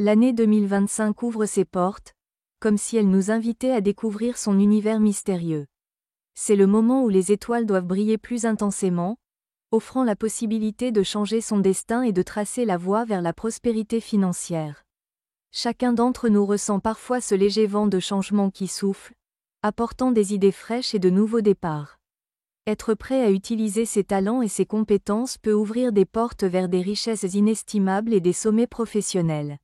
L'année 2025 ouvre ses portes, comme si elle nous invitait à découvrir son univers mystérieux. C'est le moment où les étoiles doivent briller plus intensément, offrant la possibilité de changer son destin et de tracer la voie vers la prospérité financière. Chacun d'entre nous ressent parfois ce léger vent de changement qui souffle, apportant des idées fraîches et de nouveaux départs. Être prêt à utiliser ses talents et ses compétences peut ouvrir des portes vers des richesses inestimables et des sommets professionnels.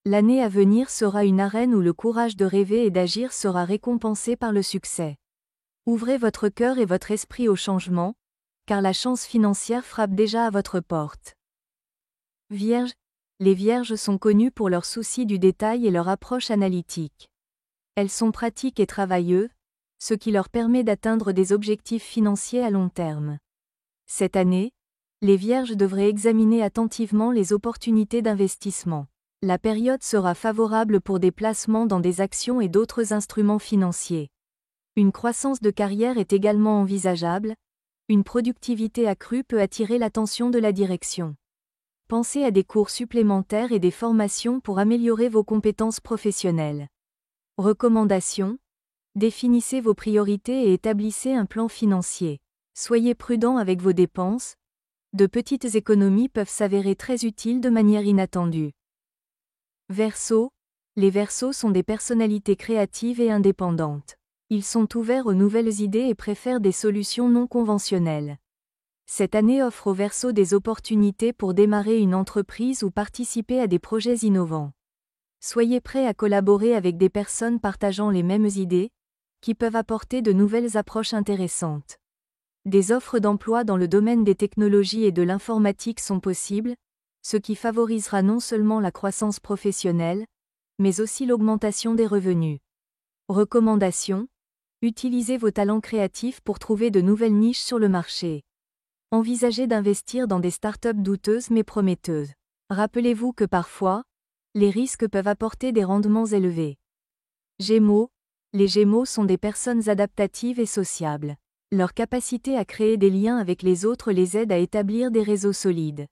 L'année à venir sera une arène où le courage de rêver et d'agir sera récompensé par le succès. Ouvrez votre cœur et votre esprit au changement, car la chance financière frappe déjà à votre porte. Vierge, les Vierges sont connues pour leur souci du détail et leur approche analytique. Elles sont pratiques et travailleuses, ce qui leur permet d'atteindre des objectifs financiers à long terme. Cette année, les Vierges devraient examiner attentivement les opportunités d'investissement. La période sera favorable pour des placements dans des actions et d'autres instruments financiers. Une croissance de carrière est également envisageable, une productivité accrue peut attirer l'attention de la direction. Pensez à des cours supplémentaires et des formations pour améliorer vos compétences professionnelles. Recommandations : définissez vos priorités et établissez un plan financier. Soyez prudent avec vos dépenses. De petites économies peuvent s'avérer très utiles de manière inattendue. Verseau, les Verseaux sont des personnalités créatives et indépendantes. Ils sont ouverts aux nouvelles idées et préfèrent des solutions non conventionnelles. Cette année offre aux Verseaux des opportunités pour démarrer une entreprise ou participer à des projets innovants. Soyez prêts à collaborer avec des personnes partageant les mêmes idées, qui peuvent apporter de nouvelles approches intéressantes. Des offres d'emploi dans le domaine des technologies et de l'informatique sont possibles, ce qui favorisera non seulement la croissance professionnelle, mais aussi l'augmentation des revenus. Recommandations : utilisez vos talents créatifs pour trouver de nouvelles niches sur le marché. Envisagez d'investir dans des startups douteuses mais prometteuses. Rappelez-vous que parfois, les risques peuvent apporter des rendements élevés. Gémeaux, les Gémeaux sont des personnes adaptatives et sociables. Leur capacité à créer des liens avec les autres les aide à établir des réseaux solides.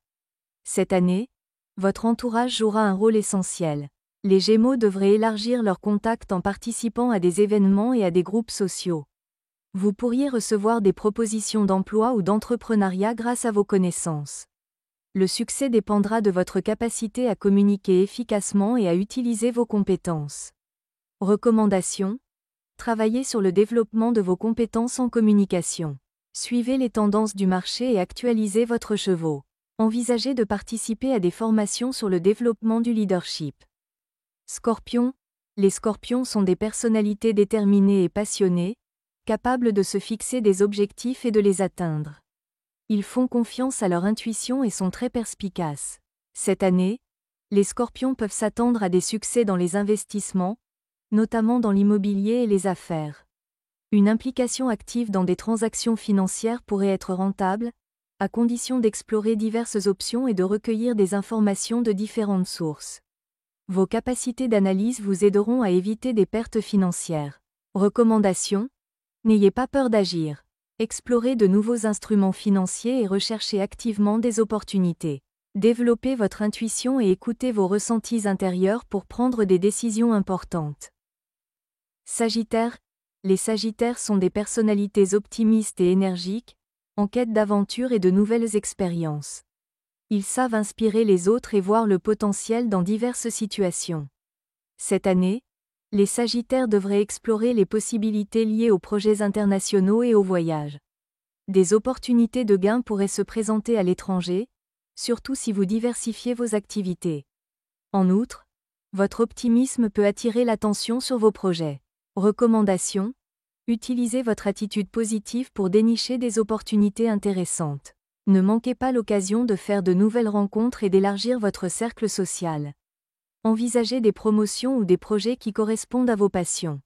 Cette année, votre entourage jouera un rôle essentiel. Les Gémeaux devraient élargir leurs contacts en participant à des événements et à des groupes sociaux. Vous pourriez recevoir des propositions d'emploi ou d'entrepreneuriat grâce à vos connaissances. Le succès dépendra de votre capacité à communiquer efficacement et à utiliser vos compétences. Recommandations : travaillez sur le développement de vos compétences en communication. Suivez les tendances du marché et actualisez votre chevaux. Envisagez de participer à des formations sur le développement du leadership. Scorpion, les Scorpions sont des personnalités déterminées et passionnées, capables de se fixer des objectifs et de les atteindre. Ils font confiance à leur intuition et sont très perspicaces. Cette année, les Scorpions peuvent s'attendre à des succès dans les investissements, notamment dans l'immobilier et les affaires. Une implication active dans des transactions financières pourrait être rentable, à condition d'explorer diverses options et de recueillir des informations de différentes sources. Vos capacités d'analyse vous aideront à éviter des pertes financières. Recommandations : n'ayez pas peur d'agir. Explorez de nouveaux instruments financiers et recherchez activement des opportunités. Développez votre intuition et écoutez vos ressentis intérieurs pour prendre des décisions importantes. Sagittaire, les Sagittaires sont des personnalités optimistes et énergiques, en quête d'aventure et de nouvelles expériences. Ils savent inspirer les autres et voir le potentiel dans diverses situations. Cette année, les Sagittaires devraient explorer les possibilités liées aux projets internationaux et aux voyages. Des opportunités de gains pourraient se présenter à l'étranger, surtout si vous diversifiez vos activités. En outre, votre optimisme peut attirer l'attention sur vos projets. Recommandations : utilisez votre attitude positive pour dénicher des opportunités intéressantes. Ne manquez pas l'occasion de faire de nouvelles rencontres et d'élargir votre cercle social. Envisagez des promotions ou des projets qui correspondent à vos passions.